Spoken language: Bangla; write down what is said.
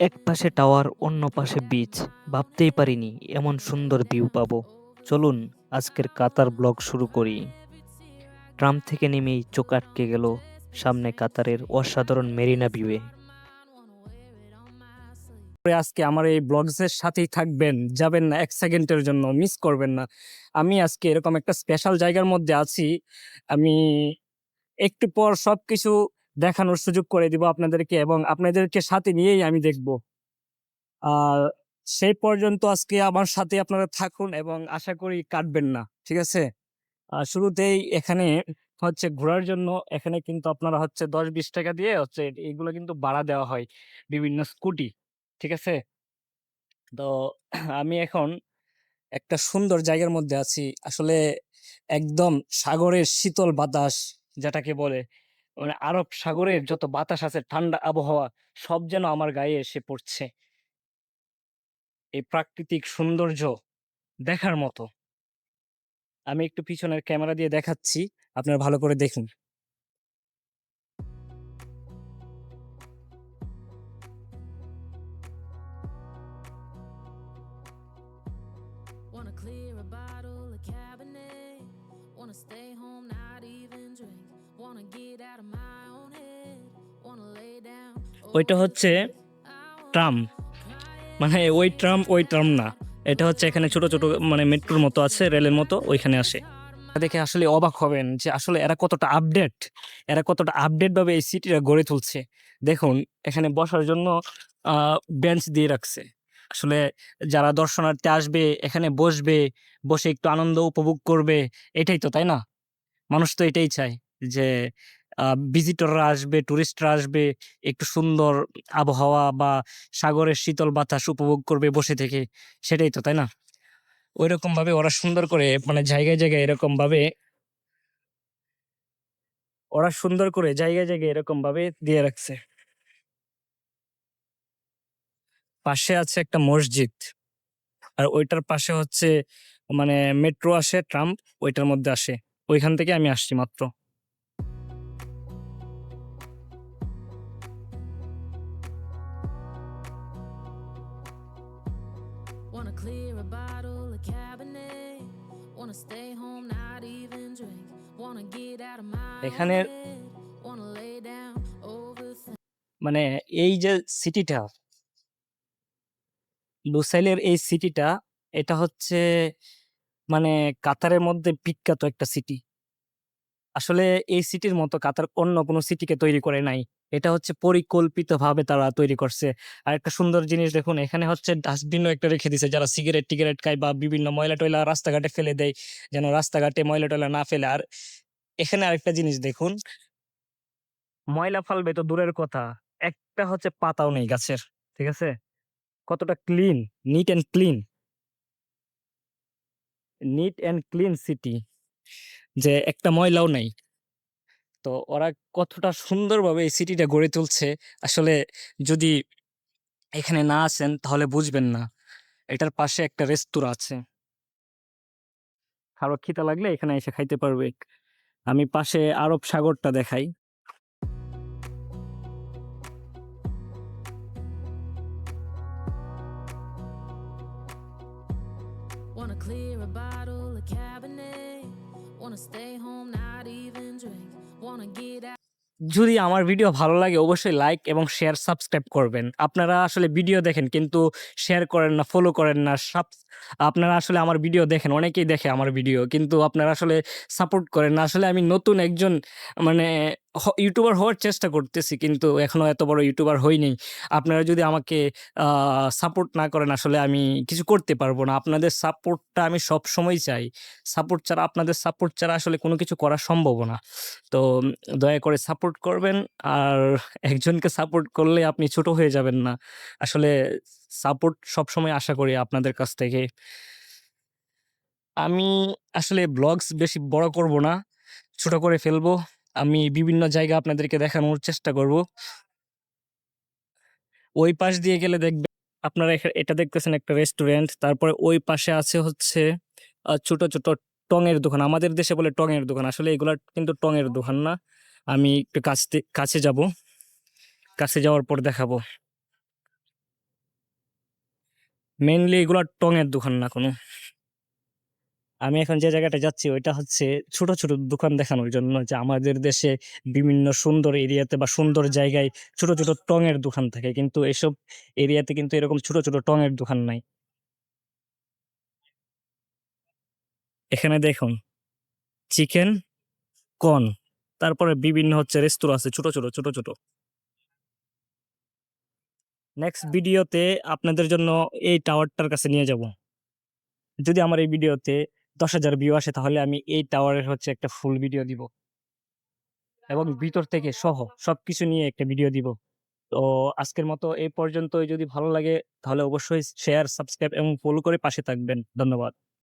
এক পাশে টাওয়ার, অন্য পাশে বিচ। ভাবতেই পারিনি এমন সুন্দর ভিউ পাবো। চলুন আজকের কাতার ব্লগ শুরু করি। ট্রাম থেকে নেমেই চোখ আটকে গেল সামনে কাতারের অসাধারণ মেরিনা ভিউয়ে। আজকে আমার এই ব্লগসের সাথেই থাকবেন, যাবেন না এক সেকেন্ডের জন্য, মিস করবেন না। আমি আজকে এরকম একটা স্পেশাল জায়গার মধ্যে আছি। আমি একটু পর সবকিছু দেখানোর সুযোগ করে দিব আপনাদেরকে, এবং আপনাদেরকে সাথে নিয়েই আমি দেখব। আর সেই পর্যন্ত আজকে আমার সাথে আপনারা থাকুন এবং আশা করি কাটবেন না, ঠিক আছে? শুরুতেই এখানে হচ্ছে ঘোরার জন্য এখানে কিন্তু আপনারা হচ্ছে 10-20 টাকা দিয়ে হচ্ছে এইগুলো কিন্তু ভাড়া দেওয়া হয়, বিভিন্ন স্কুটি, ঠিক আছে? তো আমি এখন একটা সুন্দর জায়গার মধ্যে আছি আসলে। একদম সাগরের শীতল বাতাস, যেটাকে বলে মানে আরব সাগরের যত বাতাস আছে, ঠান্ডা আবহাওয়া, সব যেন আমার গায়ে এসে পড়ছে। এই প্রাকৃতিক সৌন্দর্য দেখার মতো। আমি একটু পিছনের ক্যামেরা দিয়ে দেখাচ্ছি, আপনারা ভালো করে দেখুন। Wanna clear a bottle of Cabernet. Wanna stay home, not even drink. Wanna get out of my own head. Wanna lay down. ওইটা হচ্ছে ট্রাম, মানে ওই ট্রাম না, এটা হচ্ছে এখানে ছোট ছোট মানে মেট্রোর মতো আছে, রেলের মতো, ওইখানে আসে। দেখে আসলে অবাক হবেন যে আসলে এরা কতটা আপডেট ভাবে এই সিটিটা গড়ে তুলছে। দেখুন, এখানে বসার জন্য বেঞ্চ দিয়ে রাখছে। আসলে যারা দর্শনার্থী আসবে এখানে বসবে, বসে একটু আনন্দ উপভোগ করবে, এটাই তো, তাই না? মানুষ তো এটাই চায় যে ভিজিটররা আসবে, টুরিস্টরা আসবে, একটু সুন্দর আবহাওয়া বা সাগরের শীতল বাতাস উপভোগ করবে বসে থেকে। সেটাই তো, তাই না? ওইরকম ভাবে ওরা সুন্দর করে মানে জায়গায় জায়গায় এরকম ভাবে এরকম ভাবে দিয়ে রাখছে। পাশে আছে একটা মসজিদ, আর ওইটার পাশে হচ্ছে মানে মেট্রো আসে, ট্রাম ওইটার মধ্যে আসে। ওইখান থেকে আমি আসছি মাত্র। Wanna clear a bottle of Cabernet. Wanna stay home, not even drink. Wanna get out of my own এখানে head. Wanna lay down, overthink. মানে এই যে সিটিটা, লুসাইলের এই সিটিটা, এটা হচ্ছে মানে কাতারের মধ্যে বিখ্যাত একটা সিটি। আসলে এই সিটির মতো কাতার অন্য কোনো সিটিকে তৈরি করে নাই। এটা হচ্ছে পরিকল্পিতভাবে তারা তৈরি করছে। আর একটা সুন্দর জিনিস দেখুন, এখানে হচ্ছে ডাস্টবিনও একটা রেখে দিছে, যারা সিগারেট-টিগারেট খায় বা বিভিন্ন ময়লা-টয়লা রাস্তাঘাটে ফেলে দেয়, যেন রাস্তাঘাটে ময়লা-টয়লা না ফেলে। আর এখানে আরেকটা জিনিস দেখুন, ময়লা ফালবে তো দূরের কথা, একটা হচ্ছে পাতাও নেই গাছের। ঠিক আছে? কতটা clean, neat and clean, neat and clean city, যে একটা ময়লাও নাই। তো ওরা কতটা সুন্দরভাবে এই সিটিটা গড়ে তুলছে, আসলে যদি এখানে না আসেন তাহলে বুঝবেন না। এটার পাশে একটা রেস্তোরাঁ আছে, কারো খিদা লাগলে এখানে এসে খাইতে পারবে। আমি পাশে আরব সাগরটা দেখাই। Wanna clear a bottle of Cabernet. Wanna stay home, not even drink. Wanna get out. যদি আমার ভিডিও ভালো লাগে অবশ্যই লাইক এবং শেয়ার, সাবস্ক্রাইব করবেন। আপনারা আসলে ভিডিও দেখেন কিন্তু শেয়ার করেন না, ফলো করেন না। আপনারা আসলে আমার ভিডিও দেখেন, অনেকেই দেখে আমার ভিডিও, কিন্তু আপনারা আসলে সাপোর্ট করেন না। আসলে আমি নতুন একজন মানে ইউটিউবার হওয়ার চেষ্টা করতেছি, কিন্তু এখনো এত বড় ইউটিউবার হইনি। আপনারা যদি আমাকে সাপোর্ট না করেন আসলে আমি কিছু করতে পারবো না। আপনাদের সাপোর্টটা আমি সবসময় চাই। আপনাদের সাপোর্ট ছাড়া আসলে কোনো কিছু করা সম্ভব না। তো দয়া করে সাপোর্ট করবেন। আর একজনকে সাপোর্ট করলে আপনি ছোট হয়ে যাবেন না। আসলে সাপোর্ট সবসময় আশা করি আপনাদের কাছ থেকে। আমি আসলে ব্লগস বেশি বড় করব না, ছোট করে ফেলবো। আমি বিভিন্ন জায়গা আপনাদেরকে দেখানোর চেষ্টা করব। ওই পাশ দিয়ে গেলে দেখবেন আপনারা এটা দেখতেছেন একটা রেস্টুরেন্ট। তারপরে ওই পাশে আছে হচ্ছে ছোট, ছোট টঙের দোকান। আমাদের দেশে বলে টঙের দোকান। আসলে এগুলা কিন্তু টঙের দোকান না। আমি একটু কাছে যাবো। কাছে যাওয়ার পর দেখাবো। মেইনলি এগুলো টঙের দোকান না কোনো। আমি এখন যে জায়গাটা যাচ্ছি ওইটা হচ্ছে ছোট ছোট দোকান দেখানোর জন্য, যে আমাদের দেশে বিভিন্ন সুন্দর এরিয়াতে বা সুন্দর জায়গায় ছোট ছোট টঙের দোকান থাকে, কিন্তু এসব এরিয়াতে কিন্তু এরকম ছোট ছোট টঙের দোকান নাই। এখানে দেখুন চিকেন কর্ন, তারপরে বিভিন্ন হচ্ছে রেস্তোরাঁ আছে ছোট ছোট ছোট ছোট। নেক্সট ভিডিওতে আপনাদের জন্য এই টাওয়ারটার কাছে নিয়ে যাব। যদি আমার এই ভিডিওতে 10,000 ভিউ আসে তাহলে আমি এই টাওয়ারের হচ্ছে একটা ফুল ভিডিও দিব এবং ভিতর থেকে সহ সবকিছু নিয়ে একটা ভিডিও দিব। তো আজকের মতো এই পর্যন্তই। যদি ভালো লাগে তাহলে অবশ্যই শেয়ার, সাবস্ক্রাইব এবং ফলো করে পাশে থাকবেন। ধন্যবাদ।